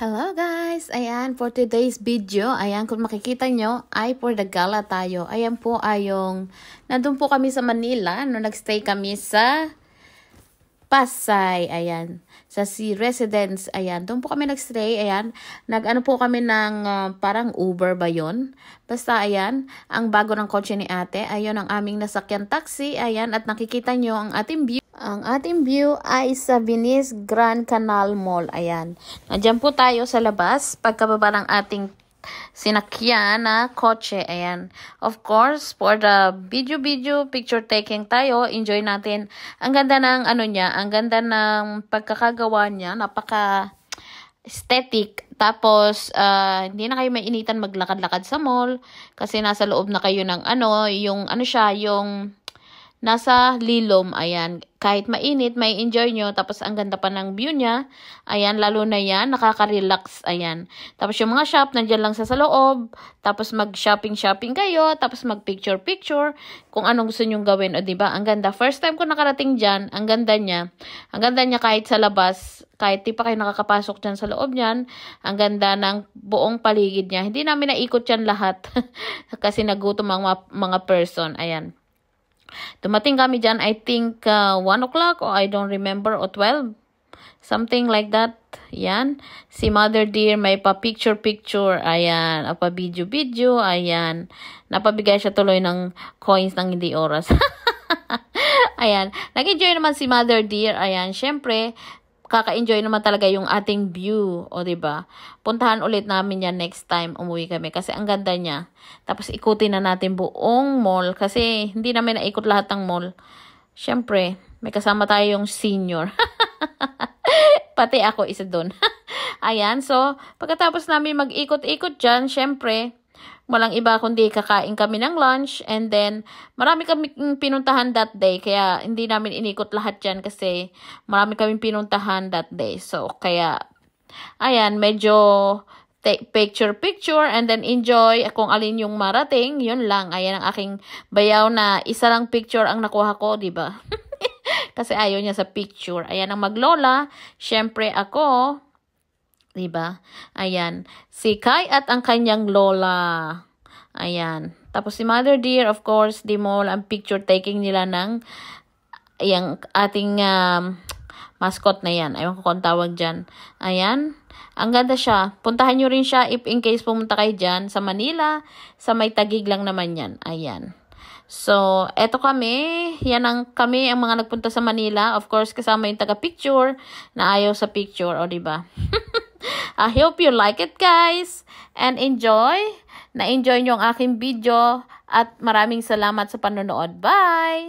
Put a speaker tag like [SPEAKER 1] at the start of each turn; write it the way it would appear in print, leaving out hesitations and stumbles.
[SPEAKER 1] Hello guys! Ayan, for today's video, ayan, kung makikita nyo, ay for the gala tayo. Ayan po ay yung, nandun po kami sa Manila, no, nagstay kami sa Pasay, ayan, sa Sea Residence, ayan, doon po kami nagstay, ayan, nag-ano po kami ng parang Uber ba yun? Basta, ayan, ang bago ng kotse ni ate, ayun ang aming nasakyan taxi, ayan, at nakikita nyo ang ating view. Ang ating view ay sa Venice Grand Canal Mall. Ayan. Nandiyan po tayo sa labas. Pagkababa ng ating sinakyan na kotse. Ayan. Of course, for the video picture taking tayo, enjoy natin. Ang ganda ng ano niya, ang ganda ng pagkakagawa niya. Napaka aesthetic. Tapos, hindi na kayo mainitan maglakad-lakad sa mall. Kasi nasa loob na kayo ng ano, yung ano siya, yung nasa lilom, ayan. Kahit mainit, may enjoy nyo. Tapos, ang ganda pa ng view niya. Ayan, lalo na yan. Nakaka-relax, ayan. Tapos, yung mga shop, nandyan lang sa loob. Tapos, mag-shopping kayo. Tapos, mag-picture. Kung anong gusto nyong gawin. O, diba? Ang ganda. First time ko nakarating dyan. Ang ganda niya. Ang ganda niya kahit sa labas. Kahit di pa kayo nakakapasok dyan sa loob niyan. Ang ganda ng buong paligid niya. Hindi namin naikot yan lahat. Kasi nagutom ang mga person. Ayan. Dumating kami dyan, I think 1 o'clock or I don't remember, o 12. Something like that. Yan. Si Mother Dear may pa-picture. Ayan. O pa-video. Ayan. Napabigay siya tuloy ng coins ng hindi oras. Ayan. Nag-enjoy naman si Mother Dear. Ayan. Syempre, kaka-enjoy naman talaga yung ating view. O, diba? Puntahan ulit namin yan next time umuwi kami. Kasi ang ganda niya. Tapos, ikutin na natin buong mall. Kasi, hindi namin naikot lahat ng mall. Siyempre, may kasama tayong senior. Pati ako isa doon. Ayan. So, pagkatapos namin mag-ikot-ikot dyan, siyempre, walang iba kundi kakain kami ng lunch, and then marami kami pinuntahan that day, kaya hindi namin inikot lahat dyan kasi marami kami pinuntahan that day. So, kaya, ayan, medyo take picture and then enjoy kung alin yung marating, yun lang. Ayan ang aking bayaw na isa lang picture ang nakuha ko, diba? Kasi ayaw niya sa picture. Ayan ang maglola, syempre ako, diba? Ayan. Si Kai at ang kanyang lola. Ayan. Tapos si Mother Dear, of course, di mo ang picture taking nila ng yung ating mascot na yan. Ayaw ko kung tawag dyan. Ayan. Ang ganda siya. Puntahan nyo rin siya if in case pumunta kayo dyan sa Manila. Sa may Taguig lang naman yan. Ayan. So, eto kami. Yan kami ang mga nagpunta sa Manila. Of course, kasama yung taga-picture na ayaw sa picture. O, diba? I hope you like it, guys. And enjoy. Na-enjoy nyo ang aking video. At maraming salamat sa panonood. Bye!